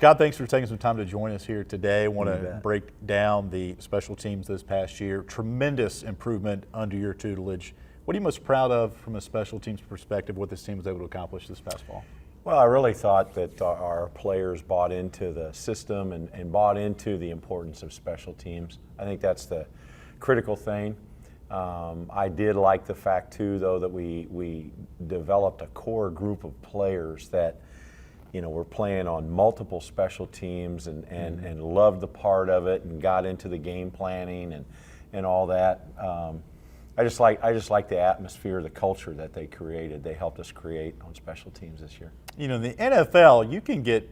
Scott, thanks for taking some time to join us here today. I want to break down the special teams this past year. Tremendous improvement under your tutelage. What are you most proud of from a special teams perspective, what this team was able to accomplish this past fall? Well, I really thought that our players bought into the system and bought into the importance of special teams. I think that's the critical thing. I did like the fact, too, though, that we developed a core group of players that, you know, were playing on multiple special teams and loved the part of it and got into the game planning and all that. I just like the atmosphere, the culture that they created. They helped us create on special teams this year. You know, in the NFL, you can get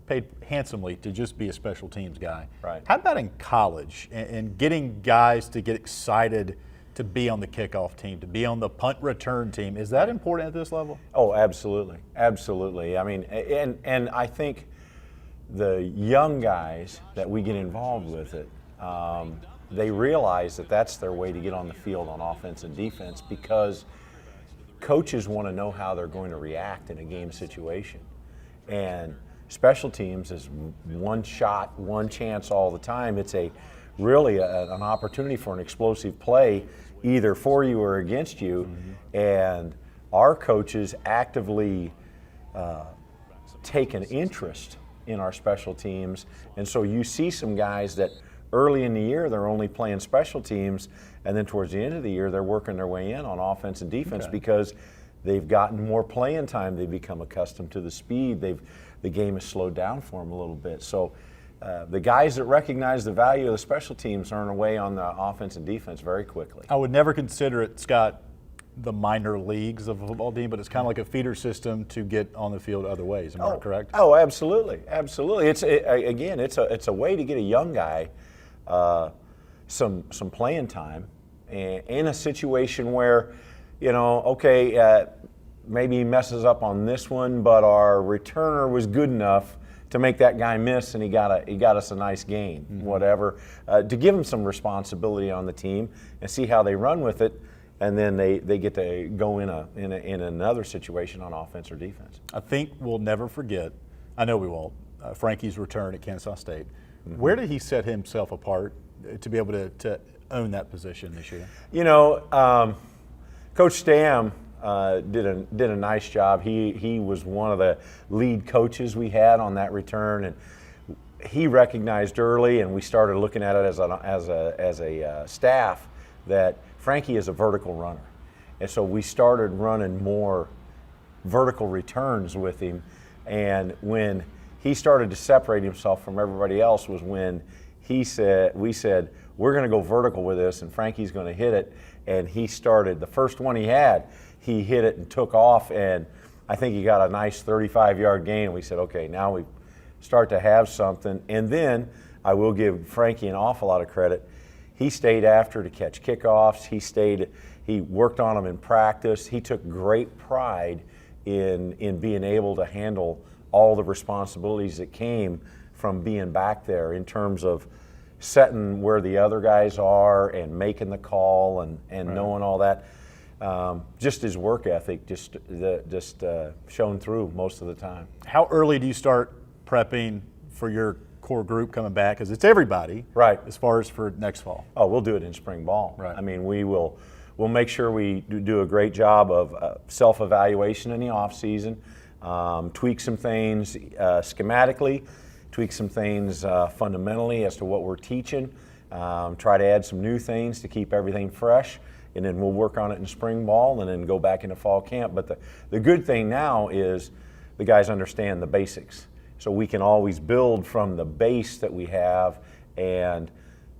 paid handsomely to just be a special teams guy. Right. How about in college and getting guys to get excited to be on the kickoff team, to be on the punt return team? Is that important at this level? Oh, absolutely, absolutely. I mean, and I think the young guys that we get involved with it, they realize that that's their way to get on the field on offense and defense, because coaches want to know how they're going to react in a game situation. And special teams is one shot, one chance all the time. It's really an opportunity for an explosive play, either for you or against you. And our coaches actively take an interest in our special teams. And so you see some guys that early in the year they're only playing special teams, and then towards the end of the year they're working their way in on offense and defense because they've gotten more playing time. They've become accustomed to the speed. The game has slowed down for them a little bit. So the guys that recognize the value of the special teams earn away on the offense and defense very quickly. I would never consider it, Scott, the minor leagues of a football team, but it's kind of like a feeder system to get on the field other ways. Am I correct? Oh, absolutely, absolutely. It's a way to get a young guy some playing time in a situation where, you know, okay, maybe he messes up on this one, but our returner was good enough to make that guy miss, and he got us a nice gain, whatever. To give him some responsibility on the team and see how they run with it, and then they get to go in another situation on offense or defense. I think we'll never forget, I know we won't, Frankie's return at Kansas State. Where did he set himself apart to be able to own that position this year? You know, Coach Stam did a nice job. He was one of the lead coaches we had on that return, and he recognized early, and we started looking at it as a staff, that Frankie is a vertical runner, and so we started running more vertical returns with him. And when he started to separate himself from everybody else was when we said we're going to go vertical with this, and Frankie's going to hit it. And he started the first one he hit it and took off, and I think he got a nice 35-yard gain. We said, okay, now we start to have something. And then I will give Frankie an awful lot of credit. He stayed after to catch kickoffs. He worked on them in practice. He took great pride in being able to handle all the responsibilities that came from being back there in terms of setting where the other guys are and making the call and knowing all that. Just his work ethic just shone through most of the time. How early do you start prepping for your core group coming back? Because it's everybody, right? As far as for next fall. Oh, we'll do it in spring ball. Right. I mean, we'll make sure we do a great job of self-evaluation in the off season, tweak some things schematically, tweak some things fundamentally as to what we're teaching, try to add some new things to keep everything fresh, and then we'll work on it in spring ball and then go back into fall camp. But the good thing now is the guys understand the basics. So we can always build from the base that we have, and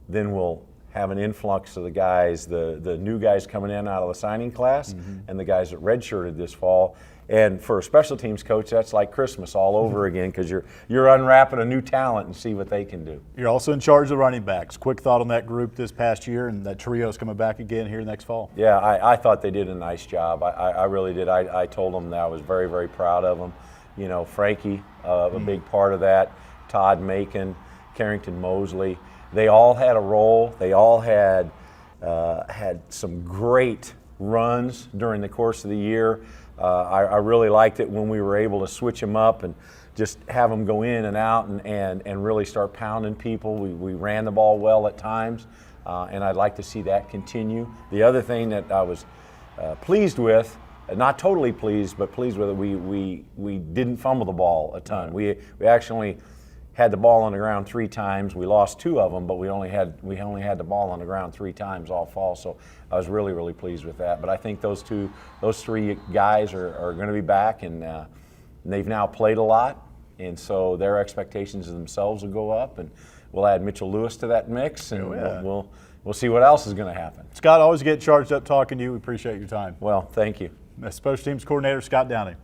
then we'll have an influx of the guys, the new guys coming in out of the signing class, and the guys that redshirted this fall. And for a special teams coach, that's like Christmas all over again, because you're unwrapping a new talent and see what they can do. You're also in charge of running backs. Quick thought on that group this past year, and that trio's coming back again here next fall. Yeah, I thought they did a nice job. I really did. I told them that I was very, very proud of them. You know, Frankie, a big part of that, Todd Macon, Carrington Mosley. They all had a role. They all had some great runs during the course of the year. I really liked it when we were able to switch them up and just have them go in and out and really start pounding people. We ran the ball well at times, and I'd like to see that continue. The other thing that I was pleased with, not totally pleased, but pleased with it, we didn't fumble the ball a ton. We actually had the ball on the ground 3 times. We lost 2 of them, but we only had the ball on the ground 3 times all fall. So I was really, really pleased with that. But I think those 3 guys are going to be back, and they've now played a lot, and so their expectations of themselves will go up, and we'll add Mitchell Lewis to that mix, and we'll see what else is going to happen. Scott, always get charged up talking to you. We appreciate your time. Well, thank you. Special teams coordinator Scott Downing.